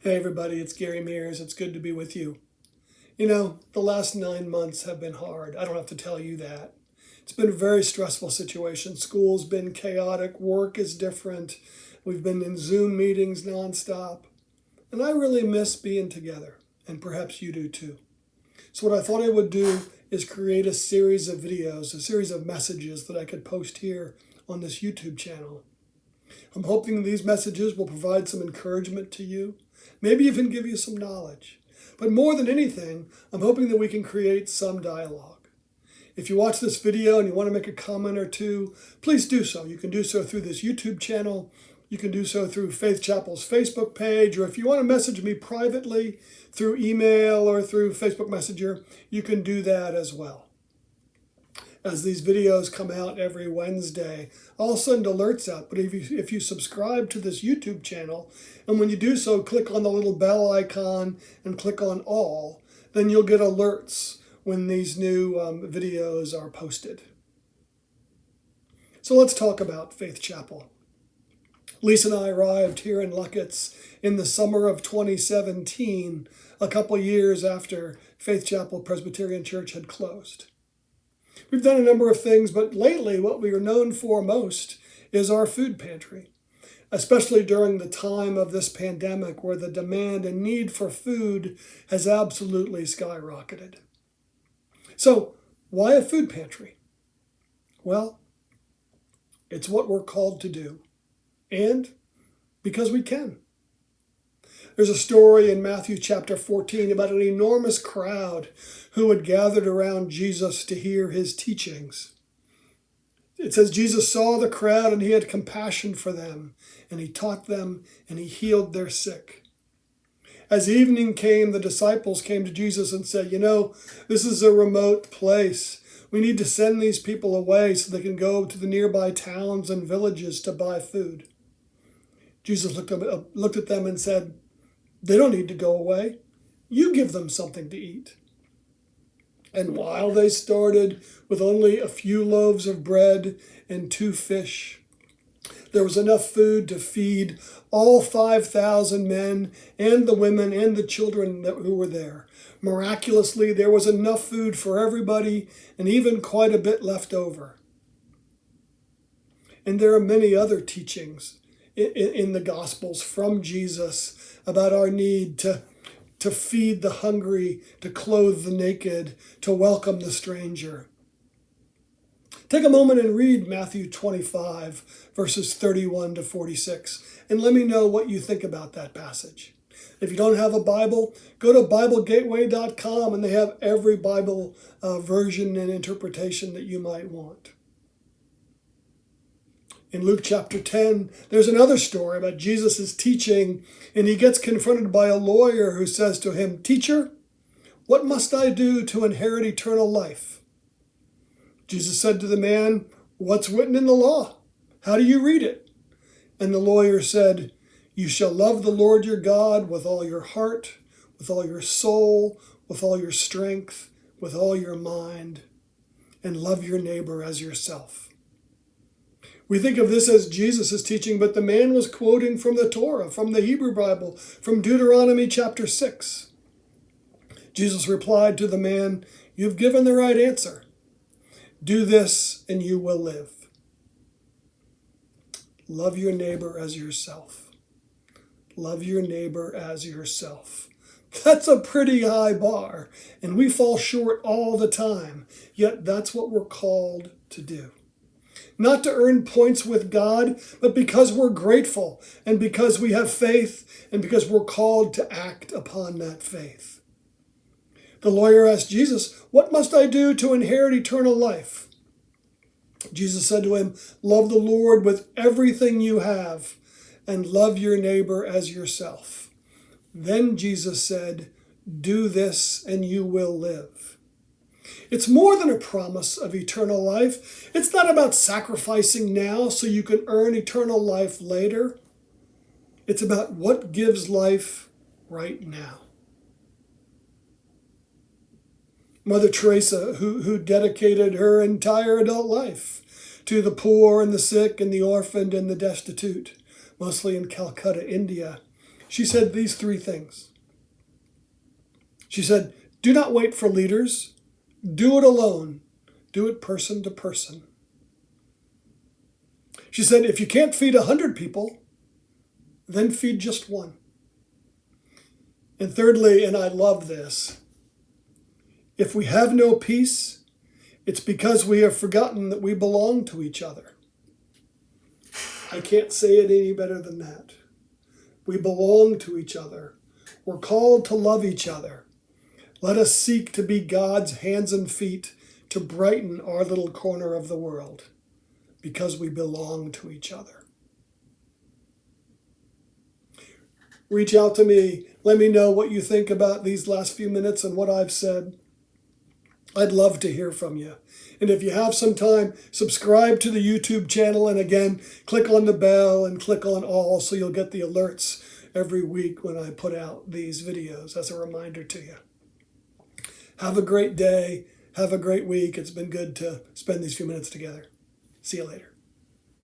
Hey everybody, it's Gary Mears. It's good to be with you. You know, the last 9 months have been hard. I don't have to tell you that. It's been a very stressful situation. School's been chaotic, work is different. We've been in Zoom meetings nonstop. And I really miss being together, and perhaps you do too. So what I thought I would do is create a series of videos, a series of messages that I could post here on this YouTube channel. I'm hoping these messages will provide some encouragement to you, maybe even give you some knowledge. But more than anything, I'm hoping that we can create some dialogue. If you watch this video and you want to make a comment or two, please do so. You can do so through this YouTube channel. You can do so through Faith Chapel's Facebook page, or if you want to message me privately through email or through Facebook Messenger, you can do that as well. As these videos come out every Wednesday, I'll send alerts out. But if you subscribe to this YouTube channel, and when you do so, click on the little bell icon and click on all, then you'll get alerts when these new videos are posted. So let's talk about Faith Chapel. Lisa and I arrived here in Lucketts in the summer of 2017, a couple years after Faith Chapel Presbyterian Church had closed. We've done a number of things, but lately what we are known for most is our food pantry, especially during the time of this pandemic where the demand and need for food has absolutely skyrocketed. So why a food pantry? Well, it's what we're called to do, and because we can. There's a story in Matthew chapter 14 about an enormous crowd who had gathered around Jesus to hear his teachings. It says Jesus saw the crowd and he had compassion for them, and he taught them and he healed their sick. As evening came, the disciples came to Jesus and said, this is a remote place. We need to send these people away so they can go to the nearby towns and villages to buy food. Jesus looked at them and said, they don't need to go away. You give them something to eat. And while they started with only a few loaves of bread and 2 fish, there was enough food to feed all 5,000 men and the women and the children who were there. Miraculously, there was enough food for everybody and even quite a bit left over. And there are many other teachings in the Gospels from Jesus about our need to feed the hungry, to clothe the naked, to welcome the stranger. Take a moment and read Matthew 25, verses 31 to 46, and let me know what you think about that passage. If you don't have a Bible, go to BibleGateway.com, and they have every Bible version and interpretation that you might want. In Luke chapter 10, there's another story about Jesus' teaching, and he gets confronted by a lawyer who says to him, "Teacher, what must I do to inherit eternal life?" Jesus said to the man, "What's written in the law? How do you read it?" And the lawyer said, "You shall love the Lord your God with all your heart, with all your soul, with all your strength, with all your mind, and love your neighbor as yourself." We think of this as Jesus' teaching, but the man was quoting from the Torah, from the Hebrew Bible, from Deuteronomy chapter 6. Jesus replied to the man, "You've given the right answer. Do this and you will live. Love your neighbor as yourself. Love your neighbor as yourself." That's a pretty high bar, and we fall short all the time, yet that's what we're called to do. Not to earn points with God, but because we're grateful and because we have faith and because we're called to act upon that faith. The lawyer asked Jesus, "What must I do to inherit eternal life?" Jesus said to him, "Love the Lord with everything you have and love your neighbor as yourself." Then Jesus said, "Do this and you will live." It's more than a promise of eternal life. It's not about sacrificing now so you can earn eternal life later. It's about what gives life right now. Mother Teresa, who dedicated her entire adult life to the poor and the sick and the orphaned and the destitute, mostly in Calcutta, India, she said these three things. She said, do not wait for leaders. Do it alone. Do it person to person. She said, if you can't feed 100 people, then feed just one. And thirdly, and I love this, if we have no peace, it's because we have forgotten that we belong to each other. I can't say it any better than that. We belong to each other. We're called to love each other. Let us seek to be God's hands and feet to brighten our little corner of the world, because we belong to each other. Reach out to me. Let me know what you think about these last few minutes and what I've said. I'd love to hear from you. And if you have some time, subscribe to the YouTube channel. And again, click on the bell and click on all so you'll get the alerts every week when I put out these videos as a reminder to you. Have a great day. Have a great week. It's been good to spend these few minutes together. See you later.